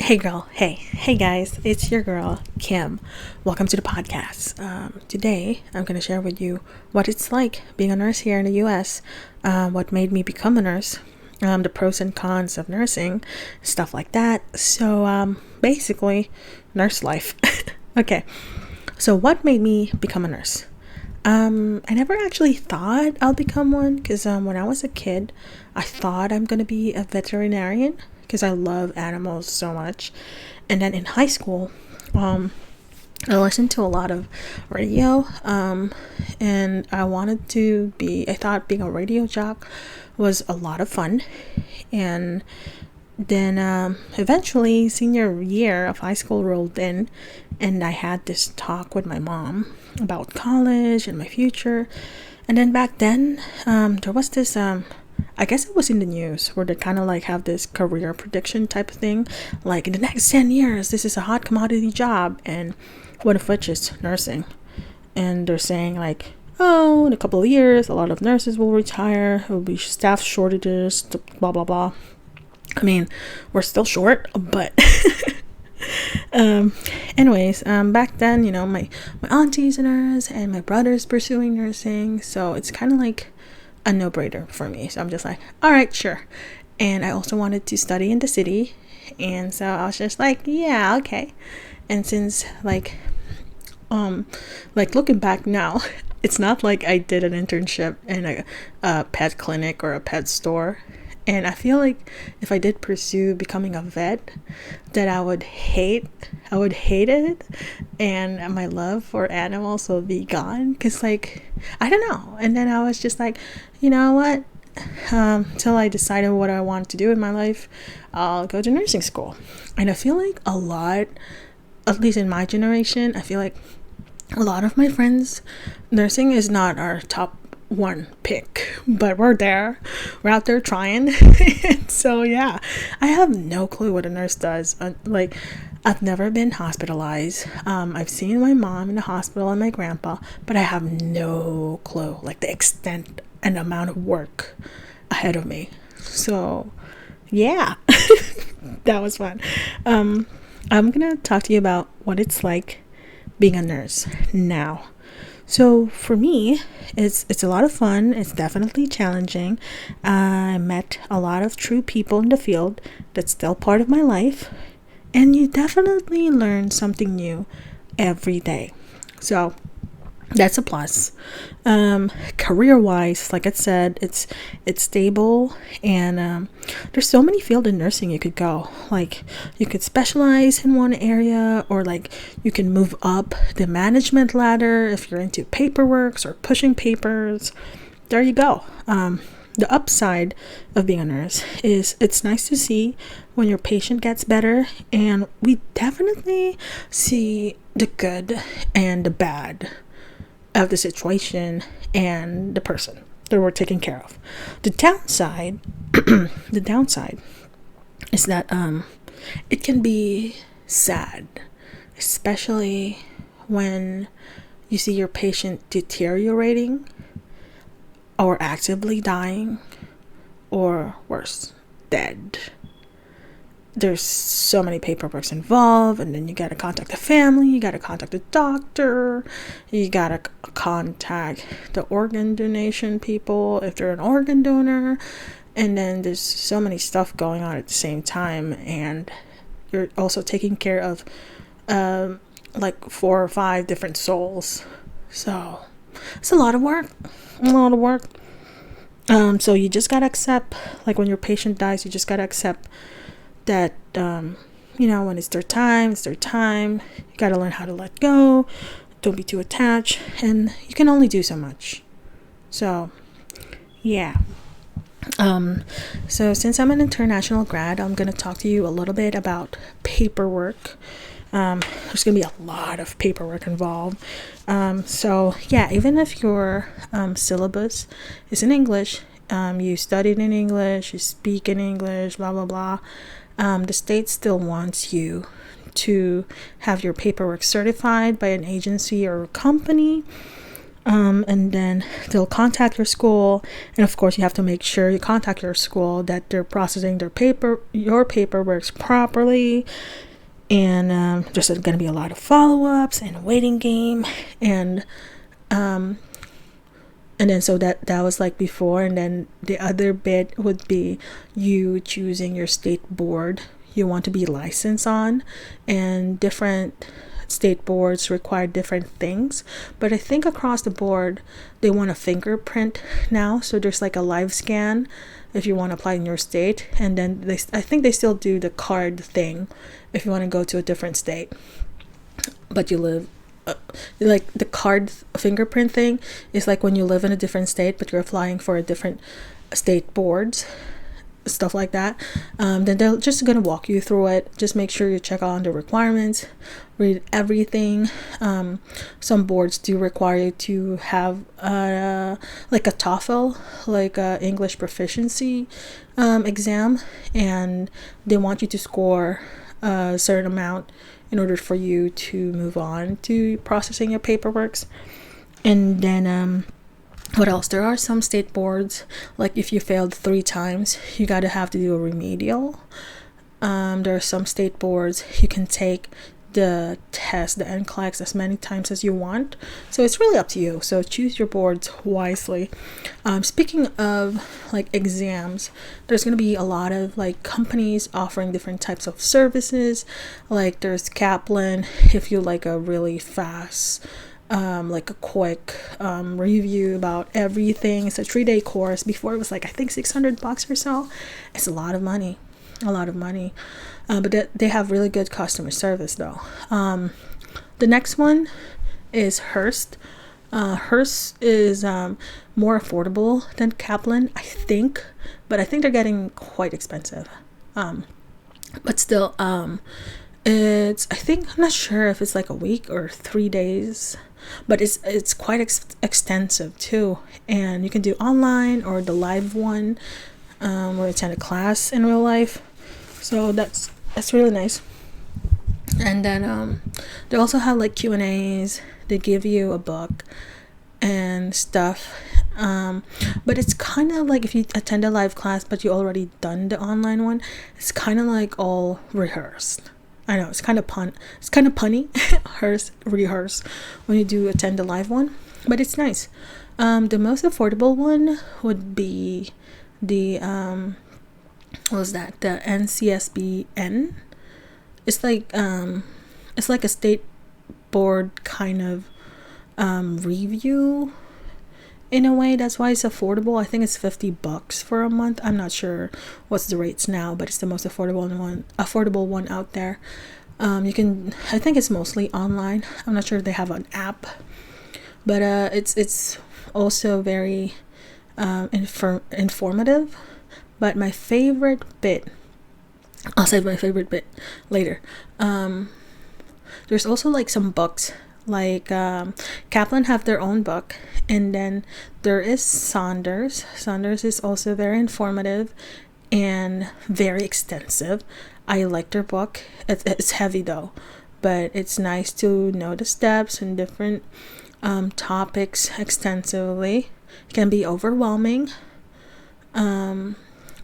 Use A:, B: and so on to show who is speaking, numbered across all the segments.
A: Hey girl, hey guys, it's your girl Kim. Welcome to the podcast. Today I'm going to share with you what it's like being a nurse here in the US, what made me become a nurse, the pros and cons of nursing, stuff like that. So basically, nurse life. Okay, so what made me become a nurse? I never actually thought I'll become one because when I was a kid, I thought I'm going to be a veterinarian because I love animals so much. And then in high school, I listened to a lot of radio, and I thought being a radio jock was a lot of fun. And then eventually, senior year of high school rolled in, and I had this talk with my mom about college and my future. And then back then, there was this I guess it was in the news where they kind of like have this career prediction type of thing, like in the next 10 years this is a hot commodity job, and one of which is nursing. And they're saying like, oh, in a couple of years a lot of nurses will retire, there will be staff shortages, blah blah blah. I mean, we're still short, but anyways, back then, my auntie's a nurse and my brother's pursuing nursing, so it's kind of like a no-brainer for me. So I'm just like, all right, sure. And I also wanted to study in the city, and so I was just like, yeah, okay. And since like looking back now, it's not like I did an internship in a pet clinic or a pet store. And I feel like if I did pursue becoming a vet, that I would hate it, and my love for animals will be gone. Cause like, I don't know. And then I was just like, you know what? Till I decided what I want to do in my life, I'll go to nursing school. And I feel like a lot, at least in my generation, I feel like a lot of my friends, nursing is not our top one pick, but we're out there trying. So yeah, I have no clue what a nurse does. Like, I've never been hospitalized. I've seen my mom in the hospital and my grandpa, but I have no clue like the extent and amount of work ahead of me. So yeah, that was fun. I'm gonna talk to you about what it's like being a nurse now. So for me, it's a lot of fun. It's definitely challenging. I met a lot of true people in the field that's still part of my life. And you definitely learn something new every day. So that's a plus. Career-wise, like I said, it's stable, and there's so many fields in nursing you could go. Like, you could specialize in one area, or like you can move up the management ladder if you're into paperwork or pushing papers. There you go. The upside of being a nurse is it's nice to see when your patient gets better, and we definitely see the good and the bad of the situation and the person that we're taking care of. The downside is that it can be sad, especially when you see your patient deteriorating or actively dying, or worse, dead. There's so many paperwork involved, and then you gotta contact the family, you gotta contact the doctor, you gotta contact the organ donation people if they're an organ donor, and then there's so many stuff going on at the same time, and you're also taking care of like 4 or 5 different souls. So it's a lot of work. So you just gotta accept, like, when your patient dies, you just gotta accept that when it's their time, you gotta learn how to let go, don't be too attached, and you can only do so much. So yeah. So since I'm an international grad, I'm gonna talk to you a little bit about paperwork. There's gonna be a lot of paperwork involved. So yeah, even if your syllabus is in English, you studied in English, you speak in English, blah blah blah, the state still wants you to have your paperwork certified by an agency or a company. And then they'll contact your school, and of course you have to make sure you contact your school that they're processing your paperwork properly. And there's going to be a lot of follow-ups and a waiting game, and then so that was like before. And then the other bit would be you choosing your state board you want to be licensed on, and different state boards require different things, but I think across the board they want a fingerprint now, so there's like a live scan if you want to apply in your state. And then I think they still do the card thing if you want to go to a different state but you live like the card fingerprint thing is like when you live in a different state but you're applying for a different state boards, stuff like that. Then they're just gonna walk you through it. Just make sure you check on the requirements, read everything. Some boards do require you to have like a TOEFL, like a English proficiency exam, and they want you to score a certain amount in order for you to move on to processing your paperwork. And then what else? There are some state boards, like if you failed 3 times, you gotta have to do a remedial. There are some state boards you can take the test, the nclex, as many times as you want. So it's really up to you. So choose your boards wisely. Speaking of like exams, there's gonna be a lot of like companies offering different types of services. Like there's Kaplan, if you like a really fast like a quick review about everything. It's a 3-day course. Before it was like I think $600 or so. It's a lot of money, but they have really good customer service though. The next one is Hearst. Hearst is more affordable than Kaplan, I think, but I think they're getting quite expensive. But still, it's, I think, I'm not sure if it's like a week or 3 days, but it's quite extensive too. And you can do online or the live one, or attend a class in real life. So that's really nice. And then they also have like Q&As. They give you a book and stuff. But it's kind of like if you attend a live class but you already done the online one, it's kind of like all rehearsed. I know it's kind of punny, rehearse when you do attend the live one, but it's nice. The most affordable one would be the what was that? The NCSBN. It's like a state board kind of review in a way. That's why it's affordable. I think it's $50 for a month. I'm not sure what's the rates now, but it's the most affordable one out there. You can, I think it's mostly online. I'm not sure if they have an app, but it's also very informative. But my favorite bit, I'll save my favorite bit later. There's also like some books, like Kaplan have their own book, and then there is Saunders. Saunders is also very informative and very extensive. I like their book. It's heavy though, but it's nice to know the steps and different topics extensively. It can be overwhelming.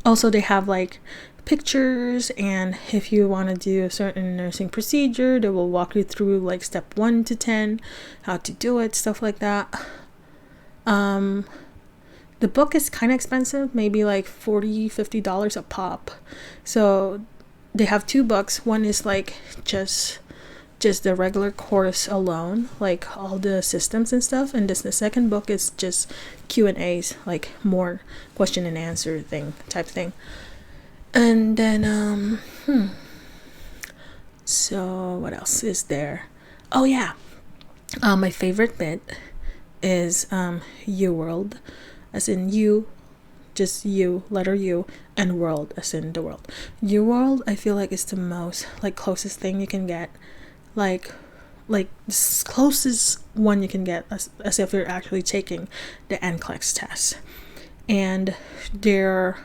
A: Also, they have like pictures, and if you want to do a certain nursing procedure, they will walk you through like step 1 to 10, how to do it, stuff like that. The book is kind of expensive, maybe like $40-50 a pop. So they have 2 books. One is like just the regular course alone, like all the systems and stuff, and the second book is just Q&As, like more question and answer type thing. And then so what else is there? Oh yeah, my favorite bit is U-World, as in you, just you, letter U, and world, as in the world. U-World, I feel like is the most like closest thing you can get, like the closest one you can get as if you're actually taking the NClex test. And their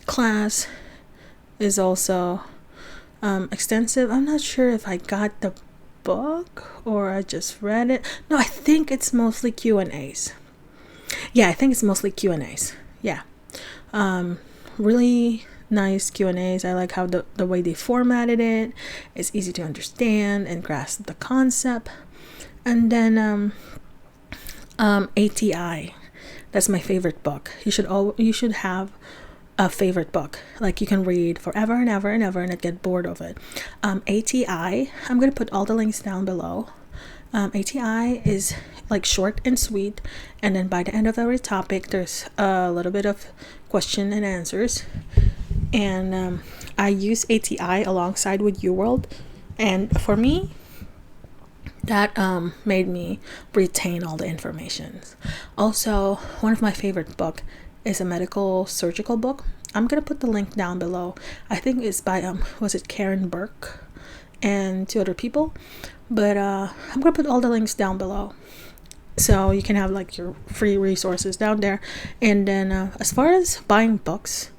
A: class is also extensive. I'm not sure if I got the book or I just read it. No, I think it's mostly Q&As. Yeah, I think it's mostly Q&As. Yeah. Really nice Q&As. I like how the way they formatted it. It's easy to understand and grasp the concept. And then ATI. That's my favorite book. You should have a favorite book, like you can read forever and ever and ever and not get bored of it. ATI, I'm gonna put all the links down below. ATI is like short and sweet, and then by the end of every topic there's a little bit of question and answers, and I use ATI alongside with UWorld, and for me that made me retain all the information. Also, one of my favorite book is a medical surgical book. I'm gonna put the link down below. I think it's by was it Karen Burke and two other people, but I'm gonna put all the links down below so you can have like your free resources down there. And then as far as buying books,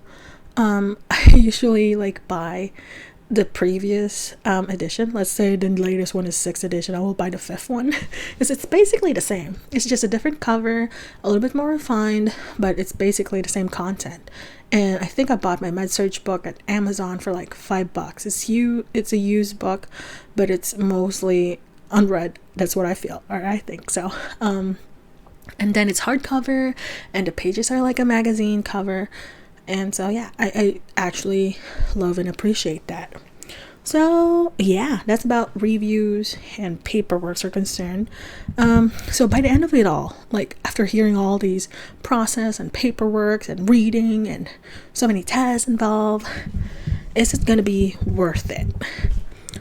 A: I usually like buy the previous edition. Let's say the latest one is 6th edition. I will buy the 5th one because it's basically the same. It's just a different cover, a little bit more refined, but it's basically the same content. And I think I bought my MedSurg book at Amazon for like $5. It's a used book, but it's mostly unread. That's what I feel, or I think so. And then it's hardcover, and the pages are like a magazine cover. And so yeah, I actually love and appreciate that. So yeah, that's about reviews and paperwork are concerned. So by the end of it all, like after hearing all these process and paperwork and reading and so many tests involved, is it gonna be worth it?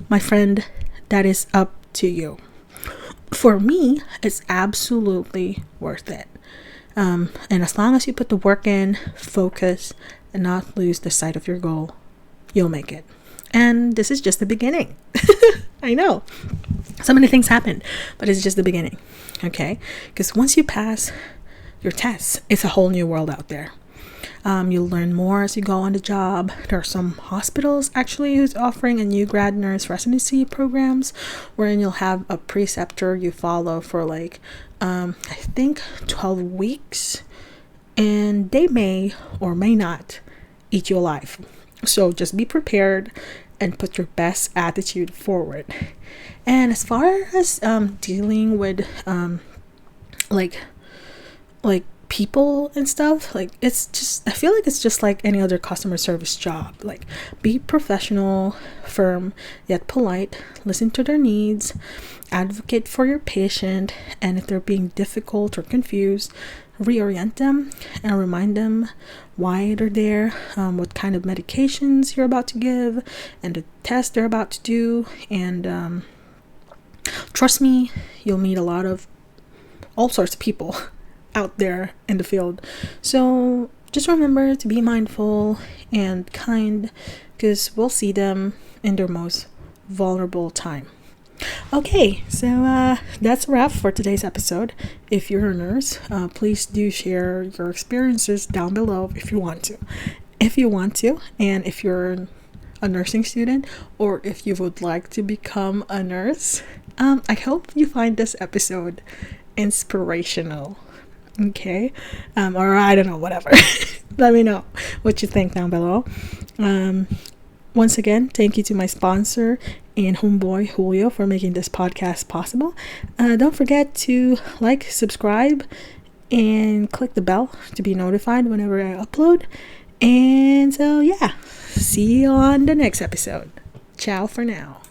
A: My friend, that is up to you. For me, it's absolutely worth it. And as long as you put the work in, focus, and not lose the sight of your goal, you'll make it. And this is just the beginning. I know. So many things happen, but it's just the beginning. Okay? Because once you pass your tests, it's a whole new world out there. You'll learn more as you go on the job. There are some hospitals actually who's offering a new grad nurse residency programs wherein you'll have a preceptor you follow for like I think 12 weeks, and they may or may not eat you alive. So just be prepared and put your best attitude forward. And as far as dealing with like people and stuff, like it's just, I feel like it's just like any other customer service job. Like, be professional, firm, yet polite, listen to their needs, advocate for your patient, and if they're being difficult or confused, reorient them and remind them why they're there, what kind of medications you're about to give, and the test they're about to do. And trust me, you'll meet a lot of all sorts of people out there in the field. So just remember to be mindful and kind, because we'll see them in their most vulnerable time. Okay, so that's a wrap for today's episode. If you're a nurse, please do share your experiences down below if you want to. And if you're a nursing student, or if you would like to become a nurse, I hope you find this episode inspirational. Okay, or I don't know, whatever. Let me know what you think down below. Once again, thank you to my sponsor and homeboy Julio for making this podcast possible. Don't forget to like, subscribe, and click the bell to be notified whenever I upload. And so yeah, see you on the next episode. Ciao for now.